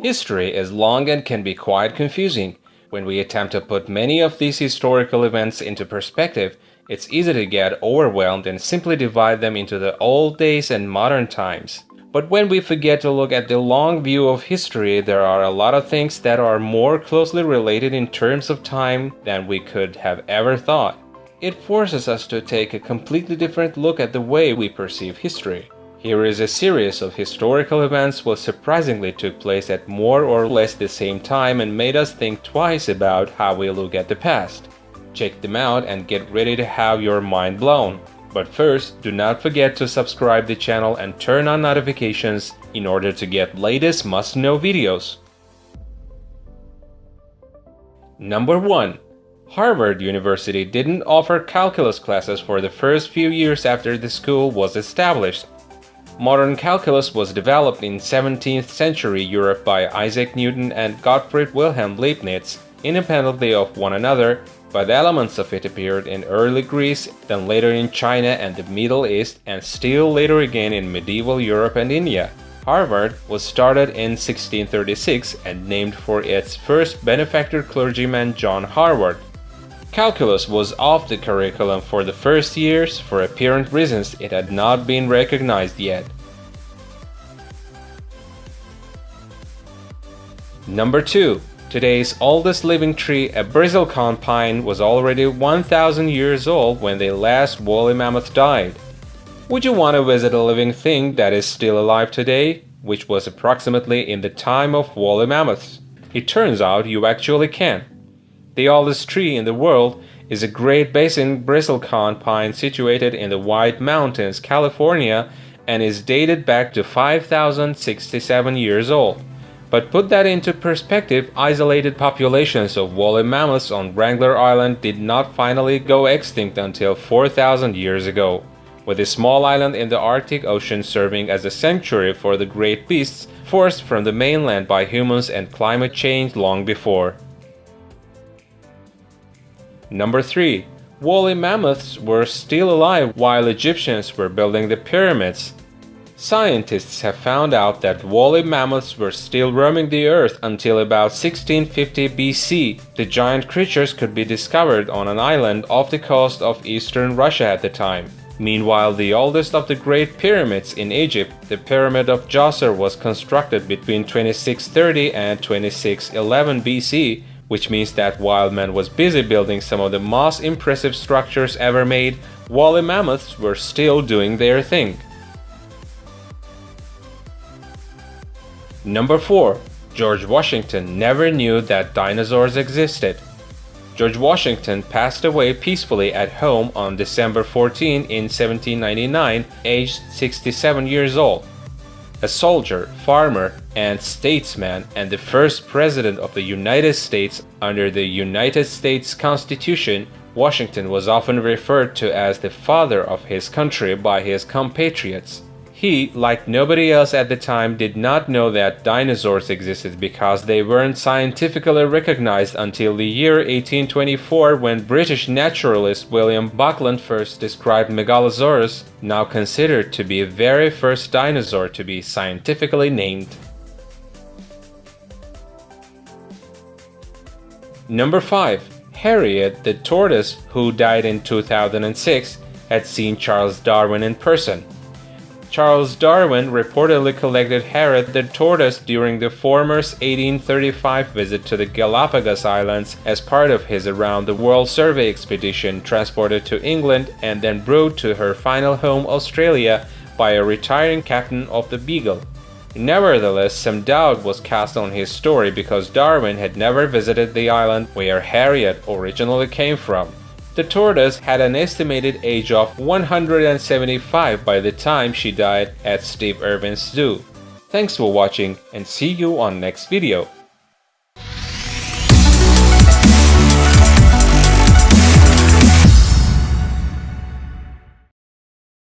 History is long and can be quite confusing. When we attempt to put many of these historical events into perspective, it's easy to get overwhelmed and simply divide them into the old days and modern times. But when we forget to look at the long view of history, there are a lot of things that are more closely related in terms of time than we could have ever thought. It forces us to take a completely different look at the way we perceive history. Here is a series of historical events which surprisingly took place at more or less the same time and made us think twice about how we look at the past. Check them out and get ready to have your mind blown. But first, do not forget to subscribe the channel and turn on notifications in order to get latest must-know videos. Number 1. Harvard University didn't offer calculus classes for the first few years after the school was established. Modern calculus was developed in 17th century Europe by Isaac Newton and Gottfried Wilhelm Leibniz, independently of one another, but elements of it appeared in early Greece, then later in China and the Middle East, and still later again in medieval Europe and India. Harvard was started in 1636 and named for its first benefactor clergyman John Harvard. Calculus was off the curriculum for the first years. For apparent reasons, it had not been recognized yet. Number 2. Today's oldest living tree, a Bristlecone Pine, was already 1,000 years old when the last woolly mammoth died. Would you want to visit a living thing that is still alive today, which was approximately in the time of woolly mammoths? It turns out you actually can. The oldest tree in the world is a Great Basin Bristlecone Pine situated in the White Mountains, California, and is dated back to 5,067 years old. But put that into perspective, isolated populations of woolly mammoths on Wrangler Island did not finally go extinct until 4,000 years ago, with a small island in the Arctic Ocean serving as a sanctuary for the great beasts forced from the mainland by humans and climate change long before. Number 3. Woolly mammoths were still alive while Egyptians were building the pyramids. Scientists have found out that woolly mammoths were still roaming the earth until about 1650 BC. The giant creatures could be discovered on an island off the coast of eastern Russia at the time. Meanwhile, the oldest of the Great Pyramids in Egypt, the Pyramid of Djoser, was constructed between 2630 and 2611 BC, which means that while man was busy building some of the most impressive structures ever made, woolly mammoths were still doing their thing. Number 4. George Washington never knew that dinosaurs existed. George Washington passed away peacefully at home on December 14 in 1799, aged 67 years old. A soldier, farmer, and statesman, and the first president of the United States under the United States Constitution, Washington was often referred to as the father of his country by his compatriots. He, like nobody else at the time, did not know that dinosaurs existed because they weren't scientifically recognized until the year 1824, when British naturalist William Buckland first described Megalosaurus, now considered to be the very first dinosaur to be scientifically named. Number 5. Harriet the Tortoise, who died in 2006, had seen Charles Darwin in person. Charles Darwin reportedly collected Harriet the Tortoise during the former's 1835 visit to the Galapagos Islands as part of his around-the-world survey expedition, transported to England and then brought to her final home, Australia, by a retiring captain of the Beagle. Nevertheless, some doubt was cast on his story because Darwin had never visited the island where Harriet originally came from. The tortoise had an estimated age of 175 by the time she died at Steve Irwin's zoo. Thanks for watching and see you on next video.